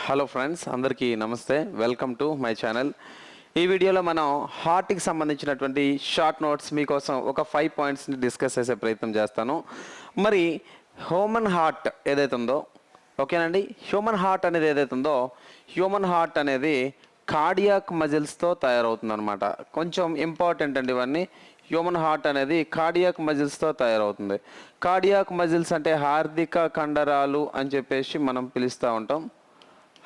Hello friends, అందరికీ నమస్తే. Welcome to my channel. ఈ వీడియోలో మనం హార్ట్కి సంబంధించినటువంటి షార్ట్ నోట్స్ మీకోసం ఒక 5 పాయింట్స్ని డిస్కస్ చేసే ప్రయత్నం చేస్తాను. మరి హ్యూమన్ హార్ట్ ఏదైతే ఉందో, ఓకేనండి, హ్యూమన్ హార్ట్ అనేది ఏదైతే ఉందో, హ్యూమన్ హార్ట్ అనేది కార్డియాక్ మజిల్స్తో తయారవుతుందన్నమాట. కొంచెం ఇంపార్టెంట్ అండి ఇవన్నీ. హ్యూమన్ హార్ట్ అనేది కార్డియాక్ మజిల్స్తో తయారవుతుంది. కార్డియాక్ మజిల్స్ అంటే హార్దిక కండరాలు అని చెప్పేసి మనం పిలుస్తూ ఉంటాం.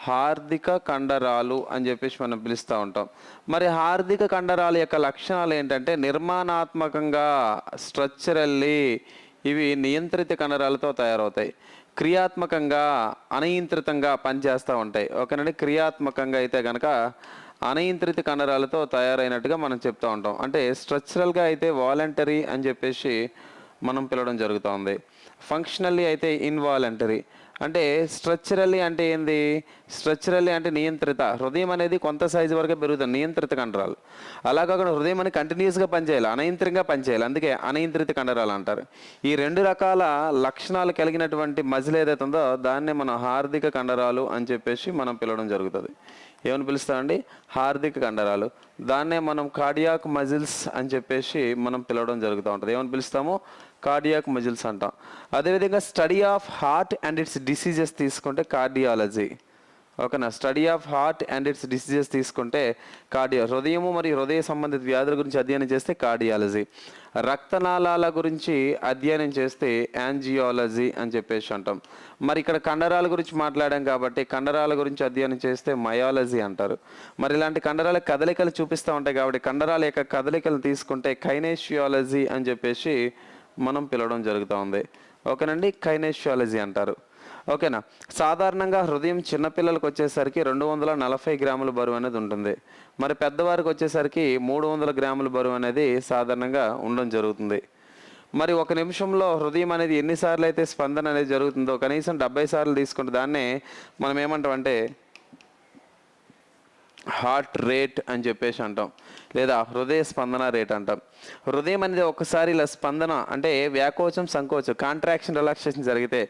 హార్దిక కండరాలు అని చెప్పేసి మనం పిలుస్తూ ఉంటాం. మరి హార్దిక కండరాల యొక్క లక్షణాలు ఏంటంటే నిర్మాణాత్మకంగా, స్ట్రక్చరల్లీ ఇవి నియంత్రిత కండరాలతో తయారవుతాయి. క్రియాత్మకంగా అనియంత్రితంగా పనిచేస్తూ ఉంటాయి. ఓకేనండి, క్రియాత్మకంగా అయితే కనుక అనియంత్రిత కండరాలతో తయారైనట్టుగా మనం చెప్తూ ఉంటాం. అంటే స్ట్రక్చరల్గా అయితే వాలంటరీ అని చెప్పేసి మనం పిలవడం జరుగుతుంది. ఫంక్షనల్లీ అయితే ఇన్వాలంటరీ. అంటే స్ట్రక్చరల్లీ అంటే ఏంది? స్ట్రక్చరల్లీ అంటే నియంత్రిత. హృదయం అనేది కొంత సైజు వరకే పెరుగుతుంది, నియంత్రిత కండరాలు. అలా కాకుండా హృదయం అనేది కంటిన్యూస్గా పనిచేయాలి, అనియంత్రితంగా పనిచేయాలి, అందుకే అనియంత్రిత కండరాలు అంటారు. ఈ రెండు రకాల లక్షణాలు కలిగినటువంటి మజిల్ ఏదైతే ఉందో దాన్నే మనం హార్దిక కండరాలు అని చెప్పేసి మనం పిలవడం జరుగుతుంది. ఏమని పిలుస్తామండి? హార్దిక కండరాలు. దాన్నే మనం కార్డియాక్ మజిల్స్ అని చెప్పేసి మనం పిలవడం జరుగుతూ ఉంటుంది. ఏమని పిలుస్తాము? కార్డియాక్ మజిల్స్ అంటాం. అదేవిధంగా study of heart and it's diseases తీసుకుంటే కార్డియాలజీ. ఓకేనా? Study of heart and it's diseases తీసుకుంటే హృదయము మరియు హృదయ సంబంధిత వ్యాధుల గురించి అధ్యయనం చేస్తే కార్డియాలజీ. రక్తనాళాల గురించి అధ్యయనం చేస్తే యాంజియాలజీ అని చెప్పేసి అంటాం. మరి ఇక్కడ కండరాల గురించి మాట్లాడాం కాబట్టి కండరాల గురించి అధ్యయనం చేస్తే మయాలజీ అంటారు. మరి ఇలాంటి కండరాల కదలికలు చూపిస్తూ ఉంటాయి కాబట్టి కండరాల యొక్క కదలికలు తీసుకుంటే కైనేషియాలజీ అని చెప్పేసి మనం పిలవడం జరుగుతూ ఉంది. ఓకేనండి, కైనేషియాలజీ అంటారు. ఓకేనా? సాధారణంగా హృదయం చిన్నపిల్లలకు వచ్చేసరికి 240 గ్రాముల బరువు అనేది ఉంటుంది. మరి పెద్దవారికి వచ్చేసరికి 300 గ్రాముల బరువు అనేది సాధారణంగా ఉండడం జరుగుతుంది. మరి ఒక నిమిషంలో హృదయం అనేది ఎన్నిసార్లు అయితే స్పందన అనేది జరుగుతుందో కనీసం 70 సార్లు తీసుకుంటే దాన్నే మనం ఏమంటాం అంటే హార్ట్ రేట్ అని చెప్పేసి అంటాం, లేదా హృదయ స్పందన రేట్ అంటాం. హృదయం అనేది ఒకసారి ఇలా స్పందన అంటే వ్యాకోచం, సంకోచం, కాంట్రాక్షన్, రిలాక్సేషన్ జరిగితే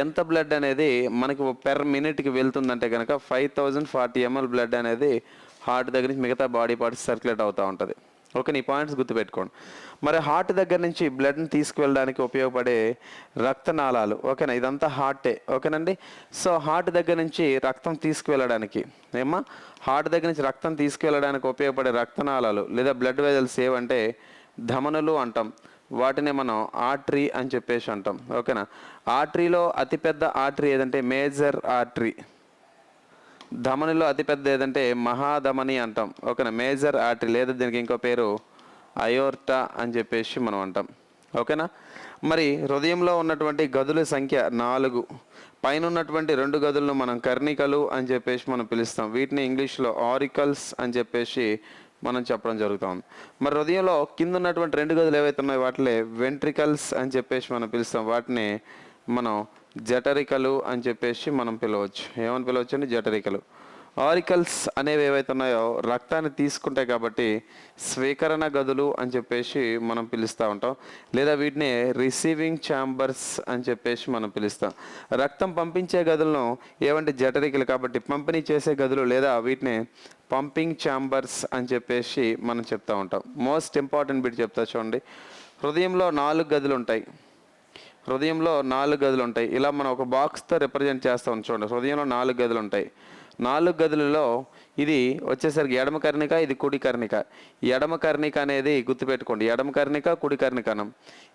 ఎంత బ్లడ్ అనేది మనకి పెర్ మినిట్కి వెళ్తుందంటే కనుక 5040 ml బ్లడ్ అనేది హార్ట్ దగ్గర నుంచి మిగతా బాడీ పార్ట్స్ సర్క్యులేట్ అవుతూ ఉంటుంది. ఓకే, ఈ పాయింట్స్ గుర్తుపెట్టుకోండి. మరి హార్ట్ దగ్గర నుంచి బ్లడ్ని తీసుకువెళ్ళడానికి ఉపయోగపడే రక్తనాళాలు. ఓకేనా? ఇదంతా హార్టే. ఓకేనండి. సో హార్ట్ దగ్గర నుంచి రక్తం తీసుకువెళ్ళడానికి హార్ట్ దగ్గర నుంచి రక్తం తీసుకువెళ్ళడానికి ఉపయోగపడే రక్తనాళాలు లేదా బ్లడ్ వెజల్స్ ఏవంటే ధమనులు అంటాం. వాటిని మనం ఆర్టరీ అని చెప్పేసి అంటాం. ఓకేనా? ఆర్టరీలో అతిపెద్ద ఆర్టరీ ఏదంటే మేజర్ ఆర్టరీ. ధమనిలో అతిపెద్ద ఏదంటే మహాధమని అంటాం. ఓకేనా? మేజర్ ఆర్టరీ, లేదా దీనికి ఇంకో పేరు అయోర్టా అని చెప్పేసి మనం అంటాం. ఓకేనా? మరి హృదయంలో ఉన్నటువంటి గదుల సంఖ్య 4. పైన ఉన్నటువంటి 2 గదులను మనం కర్ణికలు అని చెప్పేసి మనం పిలుస్తాం. వీటిని ఇంగ్లీష్లో ఆరికల్స్ అని చెప్పేసి మనం చెప్పడం జరుగుతుంది. మరి హృదయంలో కింద ఉన్నటువంటి 2 గదులు ఏవైతే ఉన్నాయో వాటిని వెంట్రికల్స్ అని చెప్పేసి మనం పిలుస్తాం. వాటిని మనం జఠరికలు అని చెప్పేసి మనం పిలవచ్చు. ఏమని పిలవచ్చు అండి? జఠరికలు. ఆరికల్స్ అనేవి ఏవైతే ఉన్నాయో రక్తాన్ని తీసుకుంటాయి కాబట్టి స్వీకరణ గదులు అని చెప్పేసి మనం పిలుస్తూ ఉంటాం, లేదా వీటిని రిసీవింగ్ ఛాంబర్స్ అని చెప్పేసి మనం పిలుస్తాం. రక్తం పంపించే గదులను ఏవంటే జఠరికలు కాబట్టి పంపిణీ చేసే గదులు, లేదా వీటిని పంపింగ్ ఛాంబర్స్ అని చెప్పేసి మనం చెప్తూ ఉంటాం. మోస్ట్ ఇంపార్టెంట్ బిట్ చెప్తా చూడండి. హృదయంలో 4 గదులు ఉంటాయి. హృదయంలో 4 గదులు ఉంటాయి. ఇలా మనం ఒక బాక్స్తో రిప్రజెంట్ చేస్తాం చూడండి. హృదయంలో 4 గదులు ఉంటాయి. 4 గదులలో ఇది వచ్చేసరికి ఎడమ కర్ణిక, ఇది కుడి కర్ణిక. ఎడమ కర్ణిక అనేది గుర్తుపెట్టుకోండి, ఎడమ కర్ణిక, కుడి కర్ణికనం.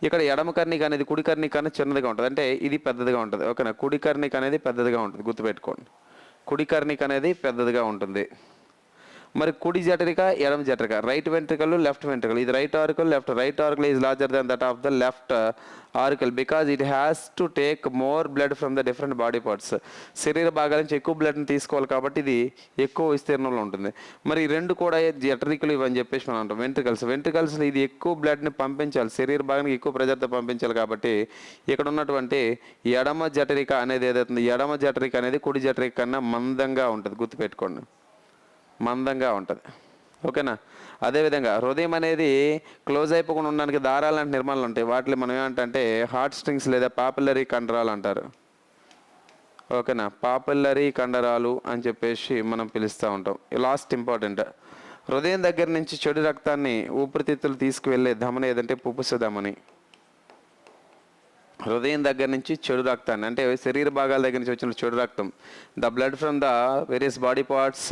ఇక్కడ ఎడమ కర్ణిక అనేది కుడి కర్ణిక అనేది చిన్నదిగా ఉంటుంది, అంటే ఇది పెద్దదిగా ఉంటుంది. ఓకేనా? కుడి కర్ణిక అనేది పెద్దదిగా ఉంటుంది, గుర్తుపెట్టుకోండి. కుడి కర్ణిక అనేది పెద్దదిగా ఉంటుంది. మరి కుడి జఠరిక, ఎడమ జఠరిక, రైట్ వెంట్రికల్, లెఫ్ట్ వెంట్రికల్. ఇది right auricle, right auricle is larger than that of the left auricle because it has to take more blood from the different body parts. శరీర భాగాల నుంచి ఎక్కువ బ్లడ్ని తీసుకోవాలి కాబట్టి ఇది ఎక్కువ విస్తీర్ణంలో ఉంటుంది. మరి ఈ 2 కూడా జఠరికలు ఇవని చెప్పేసి మనం అంటాం. వెంట్రికల్స్ ఇది ఎక్కువ బ్లడ్ని పంపించాలి, శరీర భాగానికి ఎక్కువ ప్రెజర్తో పంపించాలి కాబట్టి ఇక్కడ ఉన్నటువంటి ఎడమ జఠరిక అనేది ఏదైతుంది, ఎడమ జఠరిక అనేది కుడి జఠరిక కన్నా మందంగా ఉంటుంది, గుర్తుపెట్టుకోండి, మందంగా ఉంటుంది. ఓకేనా? అదేవిధంగా హృదయం అనేది క్లోజ్ అయిపోకుండా ఉండడానికి దారాలు లాంటి నిర్మాణాలు ఉంటాయి. వాటిని మనం ఏమంటే హార్ట్ స్ట్రింగ్స్ లేదా పాపులరీ కండరాలు అంటారు. ఓకేనా, పాపులరీ కండరాలు అని చెప్పేసి మనం పిలుస్తూ ఉంటాం. లాస్ట్ ఇంపార్టెంట్, హృదయం దగ్గర నుంచి చెడు రక్తాన్ని ఊపిరితిత్తులు తీసుకువెళ్ళే ధమని ఏదంటే పుప్పుస ధమని. హృదయం దగ్గర నుంచి చెడు రక్తాన్ని అంటే శరీర భాగాల దగ్గర నుంచి వచ్చిన చెడు రక్తం, the blood from the various body parts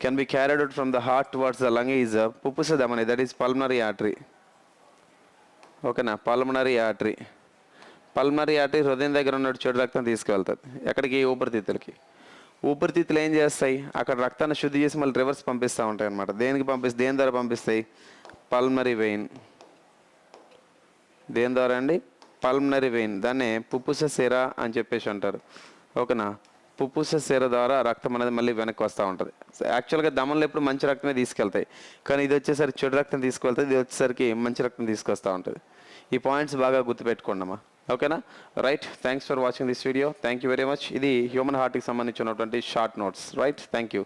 can be carried out from the heart towards the lung is పుప్పుస ధమని, దట్ ఈస్ పల్మనరీ ఆర్టరీ. ఓకేనా, పల్మనరీ ఆర్టరీ. పల్మనరీ ఆర్టరీ హృదయం దగ్గర ఉన్న చెడు రక్తం తీసుకువెళ్తుంది ఎక్కడికి? ఊపిరితిత్తులకి. ఊపిరితిత్తులు ఏం చేస్తాయి? అక్కడ రక్తాన్ని శుద్ధి చేసి మళ్ళీ రివర్స్ పంపిస్తూ ఉంటాయి అన్నమాట. దేని ద్వారా పంపిస్తాయి? Pulmonary vein. దేని ద్వారా అండి? Pulmonary vein. దాన్నే పుప్పుస సిర అని చెప్పేసి అంటారు. ఓకేనా, పుప్పుస సిర ద్వారా రక్తం అనేది మళ్ళీ వెనక్కి వస్తూ ఉంటుంది. యాక్చువల్గా దమనలు ఎప్పుడు మంచి రక్తమే తీసుకెళ్తాయి, కానీ ఇది వచ్చేసరికి చెడు రక్తం తీసుకెళ్తుంది, ఇది వచ్చేసరికి మంచి రక్తం తీసుకొస్తూ ఉంటుంది. ఈ పాయింట్స్ బాగా గుర్తుపెట్టుకోండి అమ్మా. ఓకేనా, right. Thanks for watching this video. Thank you very much. ఇది హ్యూమన్ హార్ట్కి సంబంధించినటువంటి short notes. Right, thank you.